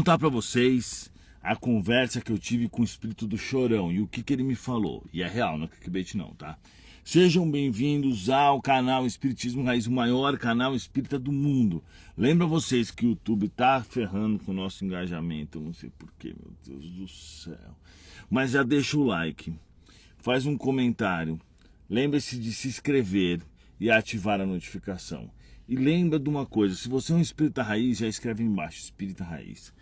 Contar para vocês a conversa que eu tive com o espírito do Chorão e o que ele me falou. E é real, não é clickbait não, tá? Sejam bem-vindos ao canal Espiritismo Raiz, o maior canal espírita do mundo. Lembra vocês que o YouTube tá ferrando com o nosso engajamento, eu não sei porquê, meu Deus do céu. Mas já deixa o like, faz um comentário, lembre-se de se inscrever e ativar a notificação. E lembra de uma coisa, se você é um espírita raiz, já escreve embaixo, espírita raiz.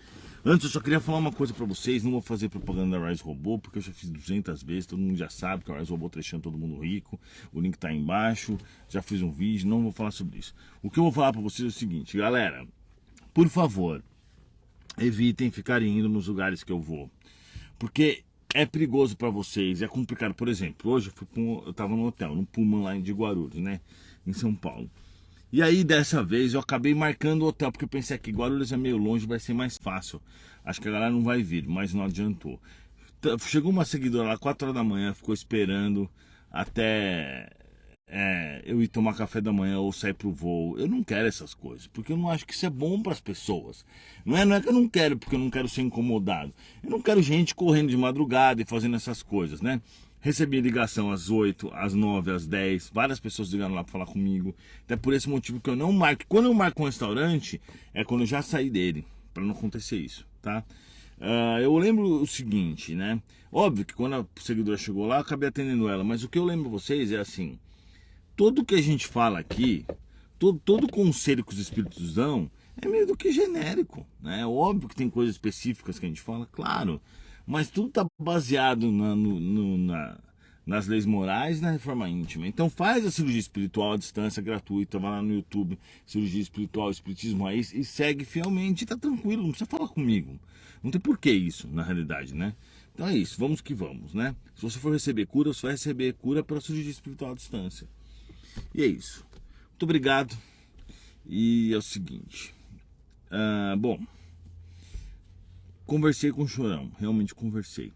Antes eu só queria falar uma coisa pra vocês, não vou fazer propaganda da Rise Robô, porque eu já fiz 200 vezes, todo mundo já sabe que a Rise Robô tá deixando todo mundo rico, o link tá aí embaixo, já fiz um vídeo, não vou falar sobre isso. O que eu vou falar pra vocês é o seguinte, galera, por favor, evitem ficar indo nos lugares que eu vou, porque é perigoso pra vocês, é complicado. Por exemplo, hoje eu tava no hotel, no Pullman lá de Guarulhos, né, em São Paulo. E aí, dessa vez, eu acabei marcando o hotel, porque eu pensei que Guarulhos é meio longe, vai ser mais fácil. Acho que a galera não vai vir, mas não adiantou. Chegou uma seguidora lá, 4 horas da manhã, ficou esperando até eu ir tomar café da manhã ou sair pro voo. Eu não quero essas coisas, porque eu não acho que isso é bom para as pessoas. Não é que eu não quero, porque eu não quero ser incomodado. Eu não quero gente correndo de madrugada e fazendo essas coisas, né? Recebi ligação às 8, às 9, às 10. Várias pessoas ligaram lá para falar comigo. Até por esse motivo que eu não marco. Quando eu marco um restaurante, é quando eu já saí dele. Para não acontecer isso, tá? Eu lembro o seguinte, né? Óbvio que quando a seguidora chegou lá, eu acabei atendendo ela. Mas o que eu lembro vocês é assim. Tudo que a gente fala aqui, todo conselho que os espíritos dão, é meio do que genérico, né? Óbvio que tem coisas específicas que a gente fala, claro. Mas tudo está baseado nas leis morais e na reforma íntima. Então faz a cirurgia espiritual à distância gratuita, vai lá no YouTube, cirurgia espiritual, espiritismo raiz, e segue fielmente, tá tranquilo, não precisa falar comigo. Não tem porquê isso, na realidade, né? Então é isso, vamos que vamos, né? Se você for receber cura, você vai receber cura pela cirurgia espiritual à distância. E é isso. Muito obrigado. E é o seguinte. Bom... Conversei com o Chorão, realmente conversei.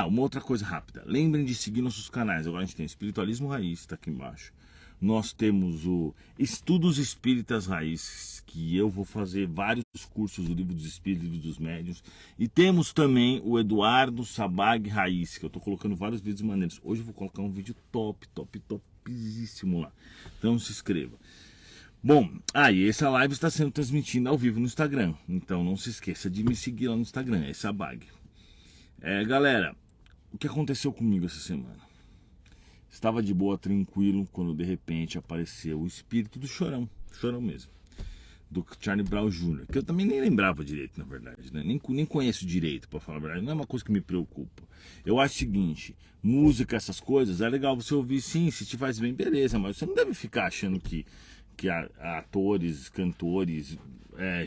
Uma outra coisa rápida. Lembrem de seguir nossos canais. Agora a gente tem Espiritualismo Raiz, está aqui embaixo. Nós temos o Estudos Espíritas Raiz, que eu vou fazer vários cursos do Livro dos Espíritos, Livro dos Médiuns. E temos também o Eduardo Sabag Raiz, que eu estou colocando vários vídeos maneiros. Hoje eu vou colocar um vídeo topzíssimo lá. Então se inscreva. Bom, e essa live está sendo transmitida ao vivo no Instagram, então não se esqueça de me seguir lá no Instagram, é Sabag. Galera, o que aconteceu comigo essa semana? Estava de boa, tranquilo, quando de repente apareceu o espírito do Chorão mesmo, do Charlie Brown Jr., que eu também nem lembrava direito, na verdade, né? Nem conheço direito, para falar a verdade, não é uma coisa que me preocupa. Eu acho o seguinte, música, essas coisas, é legal você ouvir sim, se te faz bem, beleza, mas você não deve ficar achando que atores, cantores,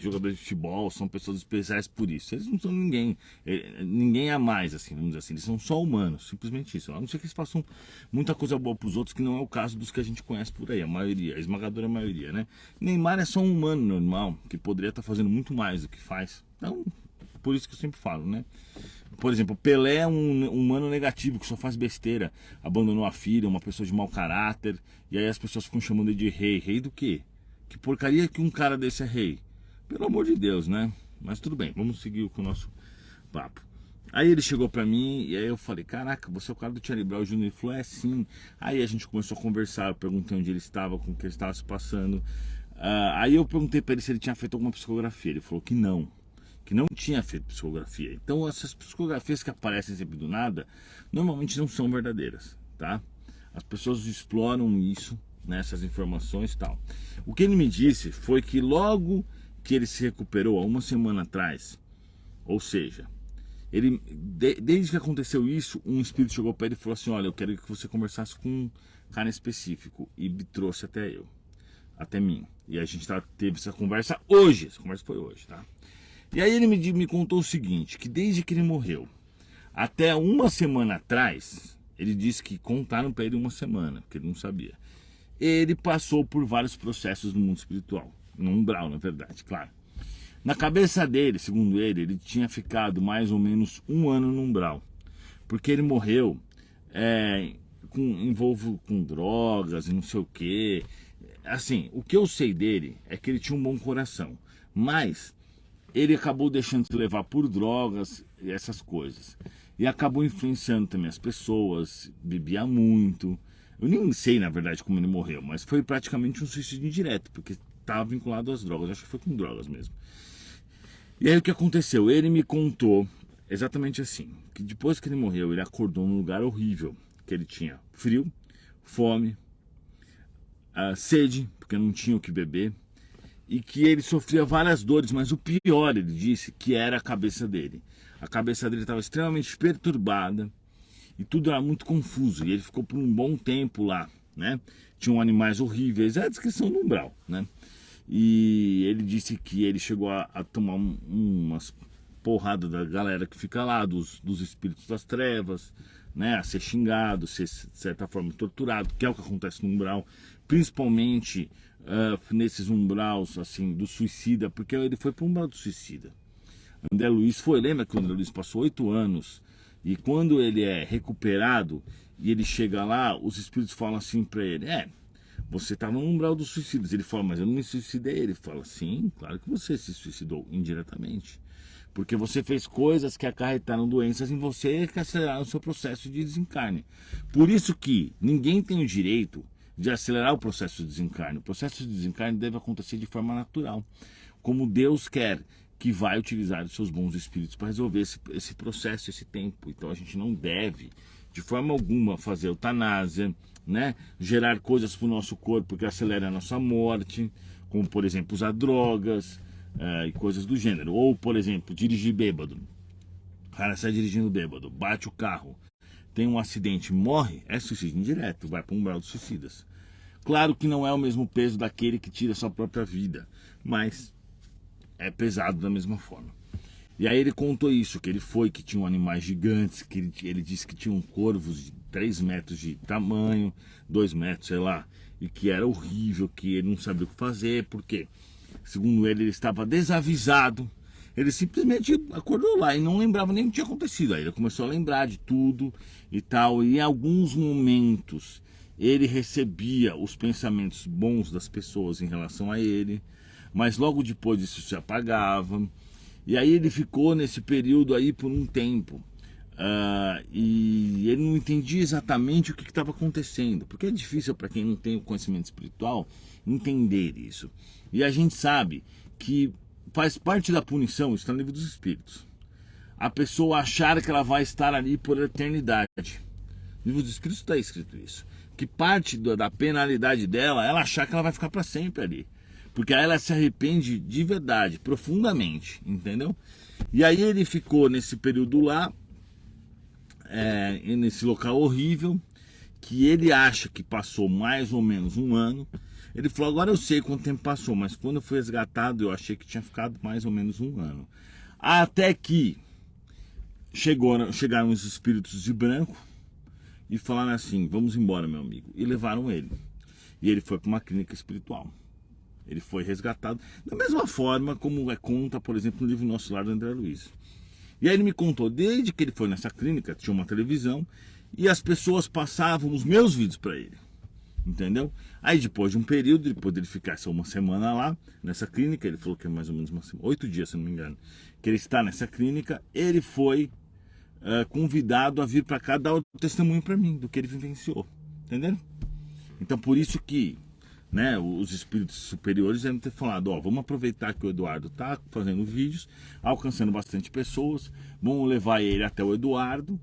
jogadores de futebol são pessoas especiais por isso. Eles não são ninguém a mais, assim, vamos dizer assim. Eles são só humanos, simplesmente isso. A não ser que eles façam muita coisa boa para os outros, que não é o caso dos que a gente conhece por aí, a maioria, a esmagadora maioria, né? Neymar é só um humano normal, que poderia estar fazendo muito mais do que faz. Então, por isso que eu sempre falo, né? Por exemplo, Pelé é um humano negativo que só faz besteira, abandonou a filha, uma pessoa de mau caráter, e aí as pessoas ficam chamando ele de rei. Rei do quê? Que porcaria que um cara desse é rei? Pelo amor de Deus, né? Mas tudo bem, vamos seguir com o nosso papo. Aí ele chegou pra mim e aí eu falei, caraca, você é o cara do Charlie Brown Jr. Ele falou, sim. Aí a gente começou a conversar, eu perguntei onde ele estava, com o que ele estava se passando. Aí eu perguntei pra ele se ele tinha feito alguma psicografia, ele falou que não tinha feito psicografia. Então essas psicografias que aparecem sempre do nada, normalmente não são verdadeiras, tá? As pessoas exploram isso, né, essas informações e tal. O que ele me disse foi que logo que ele se recuperou, há uma semana atrás, ou seja, desde que aconteceu isso, um espírito chegou para ele e falou assim, olha, eu quero que você conversasse com um cara específico, e me trouxe até mim. E a gente teve essa conversa hoje, essa conversa foi hoje, tá? E aí ele me contou o seguinte, que desde que ele morreu, até uma semana atrás, ele disse que contaram para ele uma semana, porque ele não sabia. Ele passou por vários processos no mundo espiritual, no umbral, na verdade, claro. Na cabeça dele, segundo ele tinha ficado mais ou menos 1 ano no umbral, porque ele morreu envolvo com drogas e não sei o quê. Assim, o que eu sei dele é que ele tinha um bom coração, mas ele acabou deixando se levar por drogas e essas coisas. E acabou influenciando também as pessoas, bebia muito. Eu nem sei, na verdade, como ele morreu, mas foi praticamente um suicídio indireto, porque estava vinculado às drogas, acho que foi com drogas mesmo. E aí o que aconteceu? Ele me contou exatamente assim, que depois que ele morreu, ele acordou num lugar horrível, que ele tinha frio, fome, sede, porque não tinha o que beber, e que ele sofria várias dores, mas o pior, ele disse, que era a cabeça dele. A cabeça dele estava extremamente perturbada e tudo era muito confuso. E ele ficou por um bom tempo lá, né? Tinham animais horríveis, é a descrição do umbral, né? E ele disse que ele chegou a tomar umas porradas da galera que fica lá, dos espíritos das trevas, né? A ser xingado, ser de certa forma torturado, que é o que acontece no umbral, principalmente nesses umbraus assim do suicida, porque ele foi para o umbral do suicida. André Luiz foi, lembra que o André Luiz passou 8 anos e quando ele é recuperado e ele chega lá, os espíritos falam assim para ele: você estava no umbral dos suicidas. Ele fala: mas eu não me suicidei. Ele fala: sim, claro que você se suicidou indiretamente, porque você fez coisas que acarretaram doenças em você e que aceleraram o seu processo de desencarne. Por isso que ninguém tem o direito de acelerar o processo de desencarne. O processo de desencarne deve acontecer de forma natural, como Deus quer, que vai utilizar os seus bons espíritos para resolver esse processo, esse tempo. Então a gente não deve, de forma alguma, fazer eutanásia, né? Gerar coisas para o nosso corpo que aceleram a nossa morte, como, por exemplo, usar drogas e coisas do gênero. Ou, por exemplo, dirigir bêbado. O cara sai dirigindo bêbado, bate o carro, tem um acidente, morre, é suicídio indireto, vai para um umbral dos suicidas. Claro que não é o mesmo peso daquele que tira a sua própria vida, mas é pesado da mesma forma. E aí ele contou isso, que ele foi, que tinham animais gigantes, que ele disse que tinham corvos de 3 metros de tamanho, 2 metros, sei lá, e que era horrível, que ele não sabia o que fazer, porque, segundo ele estava desavisado. Ele simplesmente acordou lá e não lembrava nem o que tinha acontecido. Aí ele começou a lembrar de tudo e tal, e em alguns momentos ele recebia os pensamentos bons das pessoas em relação a ele, mas logo depois isso se apagava. E aí ele ficou nesse período aí por um tempo, e ele não entendia exatamente o que estava acontecendo, porque é difícil para quem não tem o conhecimento espiritual entender isso. E a gente sabe que faz parte da punição, está no livro dos Espíritos, a pessoa achar que ela vai estar ali por eternidade. No livro dos Espíritos está escrito isso, que parte da penalidade dela, ela achar que ela vai ficar para sempre ali, porque aí ela se arrepende de verdade, profundamente, entendeu? E aí ele ficou nesse período lá, nesse local horrível, que ele acha que passou mais ou menos um ano. Ele falou: agora eu sei quanto tempo passou, mas quando eu fui resgatado eu achei que tinha ficado mais ou menos um ano. Até que chegaram os espíritos de branco e falaram assim: vamos embora, meu amigo. E levaram ele. E ele foi para uma clínica espiritual. Ele foi resgatado da mesma forma como conta, por exemplo, no livro Nosso Lar do André Luiz. E aí ele me contou, desde que ele foi nessa clínica, tinha uma televisão, e as pessoas passavam os meus vídeos para ele. Entendeu? Aí depois de um período, depois dele ficar só uma semana lá, nessa clínica, ele falou que é mais ou menos 8 dias, se não me engano, que ele está nessa clínica, ele foi convidado a vir para cá dar o testemunho para mim, do que ele vivenciou. Entendeu? Então por isso que, né, os espíritos superiores devem ter falado: vamos aproveitar que o Eduardo está fazendo vídeos, alcançando bastante pessoas, vamos levar ele até o Eduardo,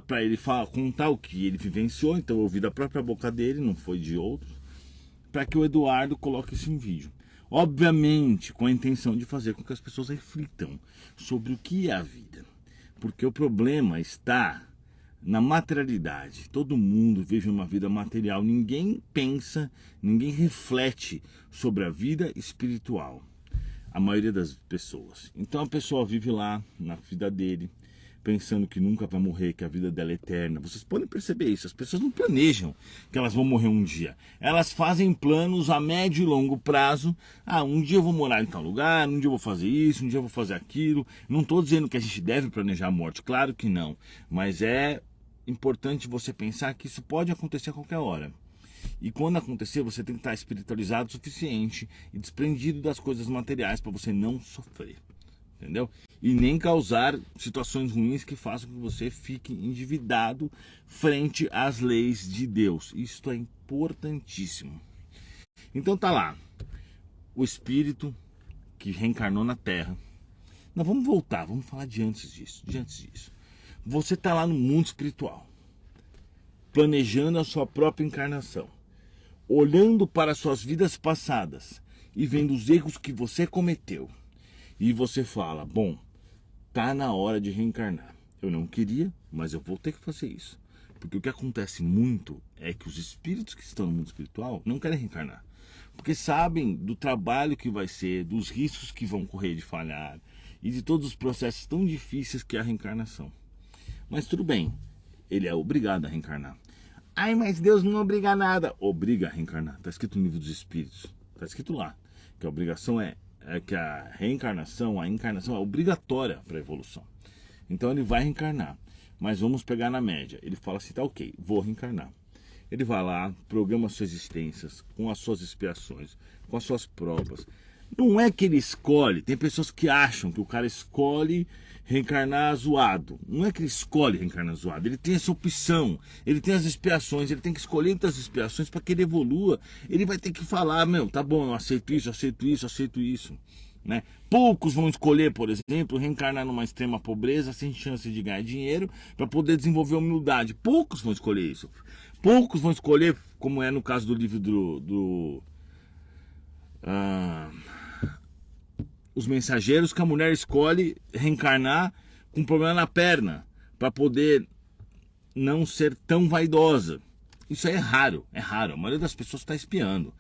para ele contar o que ele vivenciou. Então eu ouvi da própria boca dele, não foi de outros, para que o Eduardo coloque isso em vídeo. Obviamente com a intenção de fazer com que as pessoas reflitam sobre o que é a vida, porque o problema está na materialidade. Todo mundo vive uma vida material, ninguém pensa, ninguém reflete sobre a vida espiritual, a maioria das pessoas. Então a pessoa vive lá na vida dele, pensando que nunca vai morrer, que a vida dela é eterna. Vocês podem perceber isso, as pessoas não planejam que elas vão morrer um dia. Elas fazem planos a médio e longo prazo. Um dia eu vou morar em tal lugar, um dia eu vou fazer isso, um dia eu vou fazer aquilo. Não estou dizendo que a gente deve planejar a morte, claro que não. Mas é importante você pensar que isso pode acontecer a qualquer hora. E quando acontecer, você tem que estar espiritualizado o suficiente e desprendido das coisas materiais para você não sofrer, entendeu? E nem causar situações ruins que façam que você fique endividado frente às leis de Deus. Isso é importantíssimo. Então tá lá, o espírito que reencarnou na Terra. Nós vamos voltar, vamos falar de antes disso. Você tá lá no mundo espiritual, planejando a sua própria encarnação, olhando para suas vidas passadas e vendo os erros que você cometeu. E você fala, bom, tá na hora de reencarnar. Eu não queria, mas eu vou ter que fazer isso. Porque o que acontece muito é que os espíritos que estão no mundo espiritual não querem reencarnar. Porque sabem do trabalho que vai ser, dos riscos que vão correr de falhar e de todos os processos tão difíceis que é a reencarnação. Mas tudo bem, ele é obrigado a reencarnar. Ai, mas Deus não obriga a nada. Obriga a reencarnar. Está escrito no livro dos Espíritos. Está escrito lá que a obrigação é que a reencarnação, a encarnação é obrigatória para a evolução. Então ele vai reencarnar. Mas vamos pegar na média. Ele fala assim, tá ok, vou reencarnar. Ele vai lá, programa suas existências, com as suas expiações, com as suas provas. Não é que ele escolhe, tem pessoas que acham que o cara escolhe reencarnar zoado. Não é que ele escolhe reencarnar zoado, ele tem essa opção, ele tem as expiações, ele tem que escolher entre as expiações para que ele evolua. Ele vai ter que falar, meu, tá bom, eu aceito isso, aceito isso, aceito isso. Né? Poucos vão escolher, por exemplo, reencarnar numa extrema pobreza sem chance de ganhar dinheiro para poder desenvolver humildade. Poucos vão escolher isso. Poucos vão escolher, como é no caso do livro Os Mensageiros, que a mulher escolhe reencarnar com um problema na perna para poder não ser tão vaidosa. Isso aí é raro, é raro. A maioria das pessoas está espiando.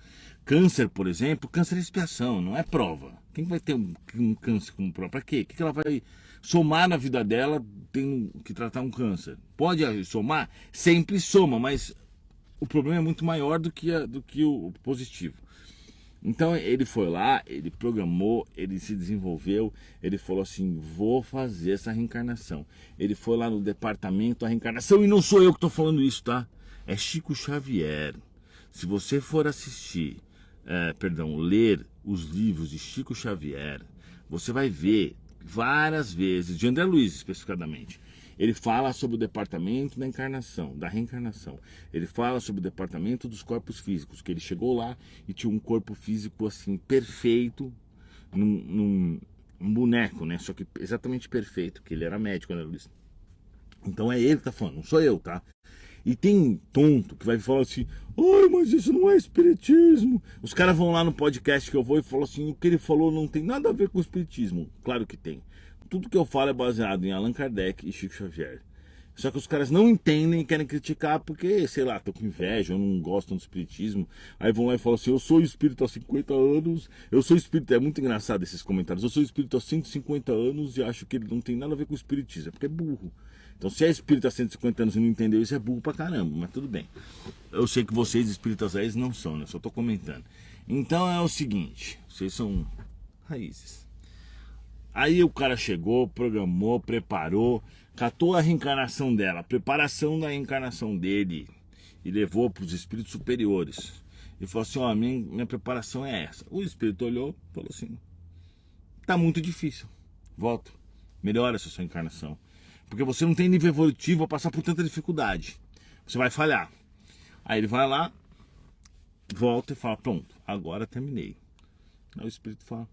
Câncer, por exemplo, câncer é expiação, não é prova. Quem vai ter um câncer como prova? Para quê? O que ela vai somar na vida dela tendo que tratar um câncer? Pode somar? Sempre soma, mas o problema é muito maior do que o positivo. Então ele foi lá, ele programou, ele se desenvolveu, ele falou assim, vou fazer essa reencarnação. Ele foi lá no departamento da reencarnação, e não sou eu que estou falando isso, tá? É Chico Xavier. Se você for assistir, ler os livros de Chico Xavier, você vai ver várias vezes, de André Luiz especificadamente, ele fala sobre o departamento da encarnação, da reencarnação. Ele fala sobre o departamento dos corpos físicos, que ele chegou lá e tinha um corpo físico assim perfeito, num boneco, né? Só que exatamente perfeito, que ele era médico, André Luiz. Então é ele que tá falando, não sou eu, tá? E tem tonto que vai falar assim, ai, mas isso não é espiritismo. Os caras vão lá no podcast que eu vou e falam assim, o que ele falou não tem nada a ver com o espiritismo. Claro que tem. Tudo que eu falo é baseado em Allan Kardec e Chico Xavier. Só que os caras não entendem e querem criticar porque, sei lá, tô com inveja, ou não gostam do espiritismo. Aí vão lá e falam assim, eu sou espírita há 50 anos, eu sou espírita, é muito engraçado esses comentários, eu sou espírita há 150 anos e acho que ele não tem nada a ver com o espiritismo, é porque é burro. Então se é espírita há 150 anos e não entendeu isso, é burro pra caramba, mas tudo bem. Eu sei que vocês espíritas raízes não são, né? Só tô comentando. Então é o seguinte, vocês são raízes. Aí o cara chegou, programou, preparou, catou a reencarnação dela, a preparação da reencarnação dele e levou para os espíritos superiores. E falou assim, ó, minha preparação é essa. O espírito olhou e falou assim, tá muito difícil, volta, melhora essa sua encarnação. Porque você não tem nível evolutivo a passar por tanta dificuldade. Você vai falhar. Aí ele vai lá, volta e fala, pronto, agora terminei. Aí o espírito fala,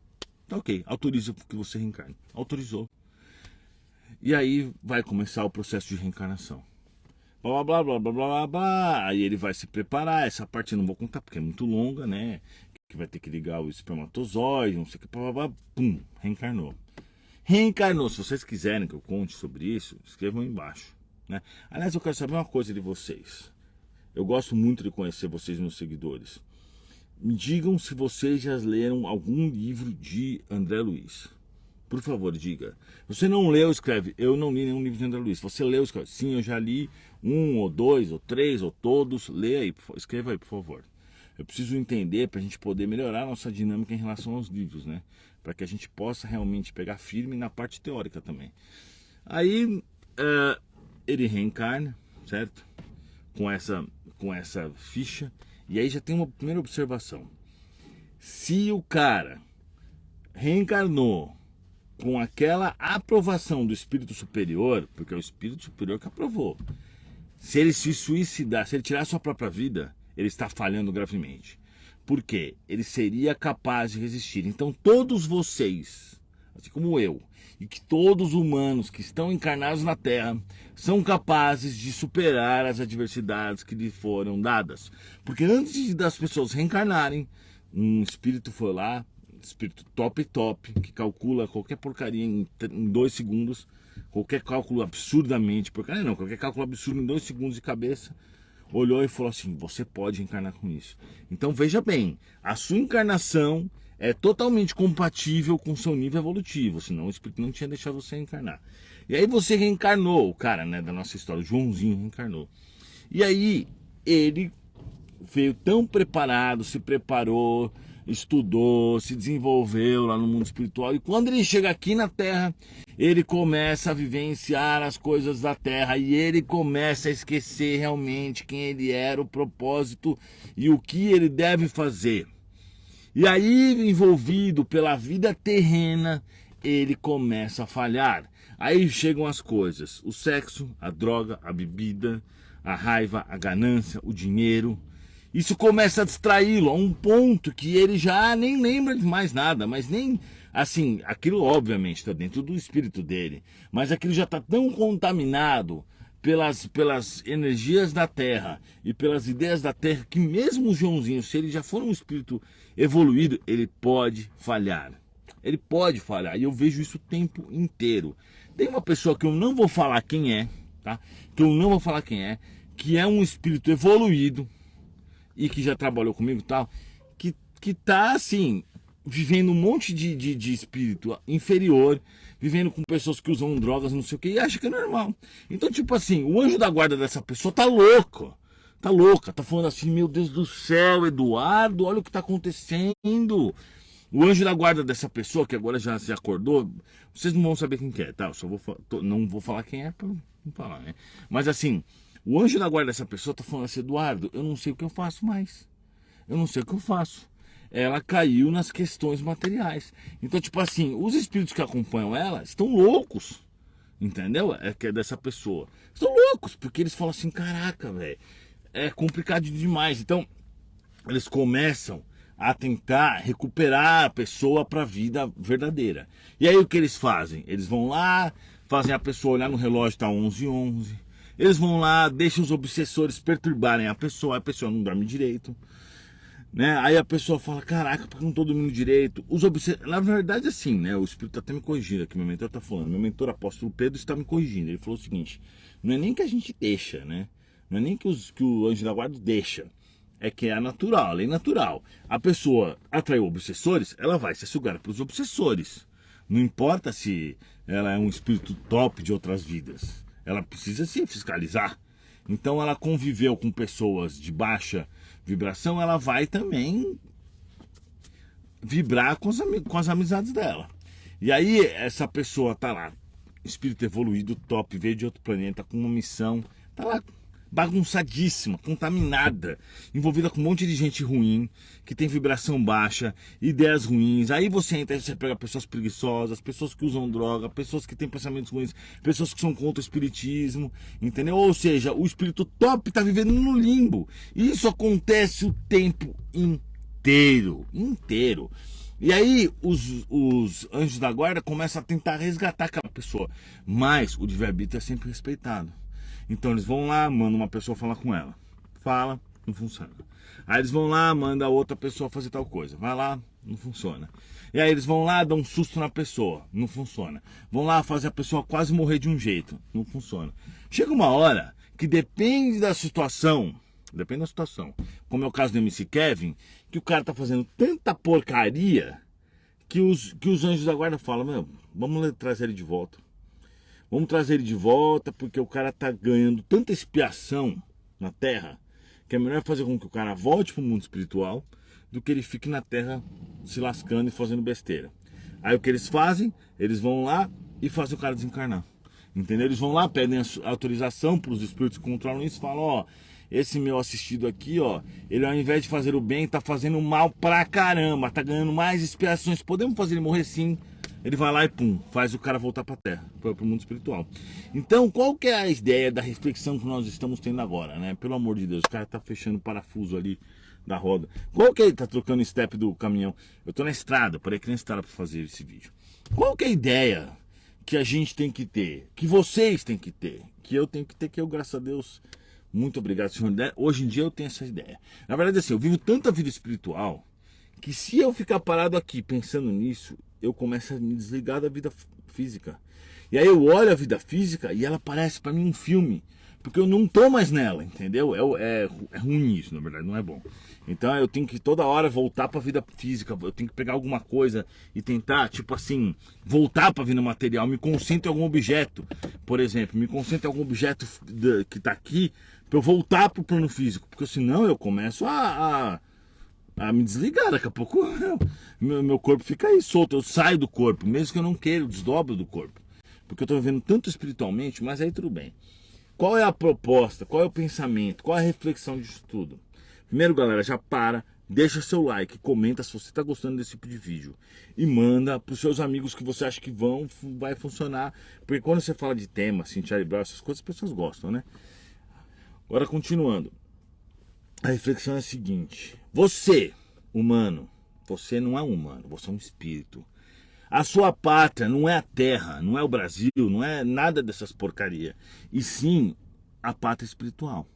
tá ok, autoriza que você reencarne. Autorizou. E aí vai começar o processo de reencarnação. Blá, blá, blá, blá, blá, blá, blá. Aí ele vai se preparar. Essa parte eu não vou contar porque é muito longa, né? Que vai ter que ligar o espermatozoide, não sei o que, blá, blá, blá, pum, reencarnou. Reencarnou. Se vocês quiserem que eu conte sobre isso, escrevam aí embaixo, né? Aliás, eu quero saber uma coisa de vocês. Eu gosto muito de conhecer vocês, meus seguidores. Me digam se vocês já leram algum livro de André Luiz. Por favor, diga. Você não leu, escreve. Eu não li nenhum livro de André Luiz. Você leu, escreve. Sim, eu já li 1, ou 2, ou 3, ou todos. Lê aí, escreva aí, por favor. Eu preciso entender para a gente poder melhorar a nossa dinâmica em relação aos livros, né? Para que a gente possa realmente pegar firme na parte teórica também. Aí ele reencarna, certo? Com essa ficha. E aí já tem uma primeira observação. Se o cara reencarnou com aquela aprovação do espírito superior, porque é o espírito superior que aprovou, se ele se suicidar, se ele tirar sua própria vida, ele está falhando gravemente. Por quê? Ele seria capaz de resistir. Então todos vocês, assim como eu, e que todos os humanos que estão encarnados na Terra são capazes de superar as adversidades que lhe foram dadas. Porque antes das pessoas reencarnarem, um espírito foi lá, espírito top, que calcula qualquer porcaria em 2 segundos, qualquer cálculo absurdamente, porcaria não, qualquer cálculo absurdo em 2 segundos de cabeça, olhou e falou assim, você pode encarnar com isso. Então veja bem, a sua encarnação é totalmente compatível com o seu nível evolutivo, senão o espírito não tinha deixado você encarnar. E aí você reencarnou, o cara, né, da nossa história, o Joãozinho reencarnou. E aí ele veio tão preparado, se preparou, estudou, se desenvolveu lá no mundo espiritual, e quando ele chega aqui na Terra, ele começa a vivenciar as coisas da Terra e ele começa a esquecer realmente quem ele era, o propósito e o que ele deve fazer. E aí, envolvido pela vida terrena, ele começa a falhar. Aí chegam as coisas, o sexo, a droga, a bebida, a raiva, a ganância, o dinheiro. Isso começa a distraí-lo a um ponto que ele já nem lembra de mais nada, mas nem, assim, aquilo obviamente está dentro do espírito dele, mas aquilo já está tão contaminado pelas energias da Terra e pelas ideias da Terra, que mesmo o Joãozinho, se ele já for um espírito evoluído, ele pode falhar. Ele pode falhar, e eu vejo isso o tempo inteiro. Tem uma pessoa que eu não vou falar quem é, tá? Que eu não vou falar quem é, que é um espírito evoluído e que já trabalhou comigo e tal, que tá assim, vivendo um monte de espírito inferior, vivendo com pessoas que usam drogas, não sei o que, e acha que é normal. Então, tipo assim, o anjo da guarda dessa pessoa tá louco, tá louca, tá falando assim, meu Deus do céu, Eduardo, olha o que tá acontecendo. O anjo da guarda dessa pessoa, que agora já se acordou, vocês não vão saber quem que é, tá? Eu só não vou falar quem é pra não falar, né? Mas assim, o anjo da guarda dessa pessoa tá falando assim, Eduardo, eu não sei o que eu faço mais. Eu não sei o que eu faço. Ela caiu nas questões materiais. Então, tipo assim, os espíritos que acompanham ela estão loucos. Entendeu? É que é dessa pessoa. Estão loucos, porque eles falam assim, caraca, velho, é complicado demais. Então, eles começam a tentar recuperar a pessoa para a vida verdadeira. E aí o que eles fazem? Eles vão lá, fazem a pessoa olhar no relógio, tá 11h11. Eles vão lá, deixam os obsessores perturbarem a pessoa não dorme direito. Né? Aí a pessoa fala, caraca, porque eu não tô dormindo direito. Na verdade, assim, né? O espírito tá até me corrigindo aqui, meu mentor tá falando. Meu mentor apóstolo Pedro está me corrigindo. Ele falou o seguinte: não é nem que a gente deixa, né? Não é nem que o anjo da guarda deixa. É que é natural, a lei natural. A pessoa atraiu obsessores, ela vai ser sugada pelos obsessores. Não importa se ela é um espírito top de outras vidas. Ela precisa se fiscalizar. Então ela conviveu com pessoas de baixa vibração, ela vai também vibrar com as amizades dela. E aí essa pessoa tá lá, espírito evoluído, top, veio de outro planeta, com uma missão, tá lá bagunçadíssima, contaminada, envolvida com um monte de gente ruim, que tem vibração baixa, ideias ruins. Aí você entra e você pega pessoas preguiçosas, pessoas que usam droga, pessoas que têm pensamentos ruins, pessoas que são contra o espiritismo, entendeu? Ou seja, o espírito top está vivendo no limbo. E isso acontece o tempo inteiro. E aí os anjos da guarda começam a tentar resgatar aquela pessoa, mas o livre-arbítrio é sempre respeitado. Então eles vão lá, mandam uma pessoa falar com ela. Fala, não funciona. Aí eles vão lá, mandam outra pessoa fazer tal coisa. Vai lá, não funciona. E aí eles vão lá, dão um susto na pessoa. Não funciona. Vão lá, fazer a pessoa quase morrer de um jeito. Não funciona. Chega uma hora que depende da situação. Como é o caso do MC Kevin, que o cara tá fazendo tanta porcaria que os anjos da guarda falam, meu, vamos trazer ele de volta. Vamos trazer ele de volta, porque o cara tá ganhando tanta expiação na Terra, que é melhor fazer com que o cara volte pro mundo espiritual do que ele fique na Terra se lascando e fazendo besteira. Aí o que eles fazem? Eles vão lá e fazem o cara desencarnar. Entendeu? Eles vão lá, pedem autorização para os espíritos que controlam isso e falam, ó, esse meu assistido aqui, ó, ele ao invés de fazer o bem, tá fazendo mal pra caramba, tá ganhando mais expiações. Podemos fazer ele morrer sim. Ele vai lá e pum, faz o cara voltar pra terra, pro mundo espiritual. Então, qual que é a ideia da reflexão que nós estamos tendo agora, né? Pelo amor de Deus, o cara tá fechando o parafuso ali da roda. Qual que é? Tá trocando o step do caminhão. Eu tô na estrada, parei aqui na estrada pra fazer esse vídeo. Qual que é a ideia que a gente tem que ter, que vocês têm que ter, que eu tenho que ter, que eu, graças a Deus... Muito obrigado, senhor. Hoje em dia eu tenho essa ideia. Na verdade, assim, eu vivo tanta vida espiritual que se eu ficar parado aqui pensando nisso, eu começo a me desligar da vida física. E aí eu olho a vida física e ela parece para mim um filme. Porque eu não tô mais nela, entendeu? É ruim isso, na verdade, não é bom. Então eu tenho que toda hora voltar para a vida física. Eu tenho que pegar alguma coisa e tentar, tipo assim, voltar para a vida material. Me concentro em algum objeto, por exemplo. Me concentro em algum objeto que está aqui para eu voltar para o plano físico. Porque senão eu começo a me desligar. Daqui a pouco meu corpo fica aí solto. Eu saio do corpo, mesmo que eu não queira, eu desdobro do corpo. Porque eu estou vivendo tanto espiritualmente, mas aí tudo bem. Qual é a proposta? Qual é o pensamento? Qual é a reflexão disso tudo? Primeiro, galera, já deixa seu like, comenta se você está gostando desse tipo de vídeo e manda para os seus amigos que você acha que vai funcionar, porque quando você fala de tema, assim, Charlie Brown, essas coisas, as pessoas gostam, né? Agora, continuando, a reflexão é a seguinte: você, humano, você não é um humano, você é um espírito. A sua pátria não é a terra, não é o Brasil, não é nada dessas porcaria, e sim a pátria espiritual.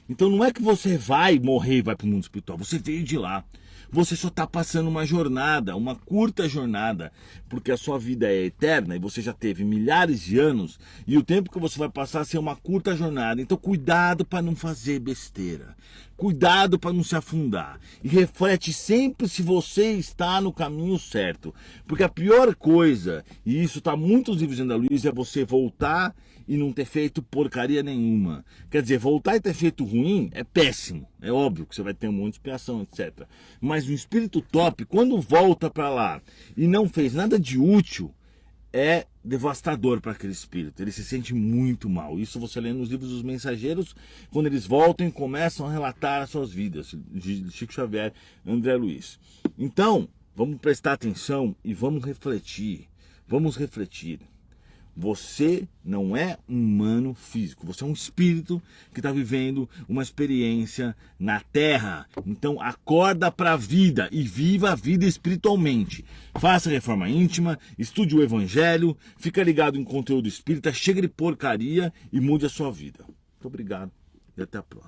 Então não é que você vai morrer e vai para o mundo espiritual, você veio de lá. Você só está passando uma jornada, uma curta jornada, porque a sua vida é eterna e você já teve milhares de anos e o tempo que você vai passar ser uma curta jornada. Então cuidado para não fazer besteira, cuidado para não se afundar e reflete sempre se você está no caminho certo, porque a pior coisa, e isso está muito nos livros de André Luiz, é você voltar e não ter feito porcaria nenhuma. Quer dizer, voltar e ter feito ruim é péssimo. É óbvio que você vai ter um monte de expiação, etc. Mas o espírito top, quando volta para lá e não fez nada de útil, é devastador para aquele espírito. Ele se sente muito mal. Isso você lê nos livros dos mensageiros, quando eles voltam e começam a relatar as suas vidas. De Chico Xavier, André Luiz. Então, vamos prestar atenção e vamos refletir. Vamos refletir. Você não é um humano físico, você é um espírito que está vivendo uma experiência na Terra. Então acorda para a vida e viva a vida espiritualmente. Faça reforma íntima, estude o Evangelho, fica ligado em conteúdo espírita, chega de porcaria e mude a sua vida. Muito obrigado e até a próxima.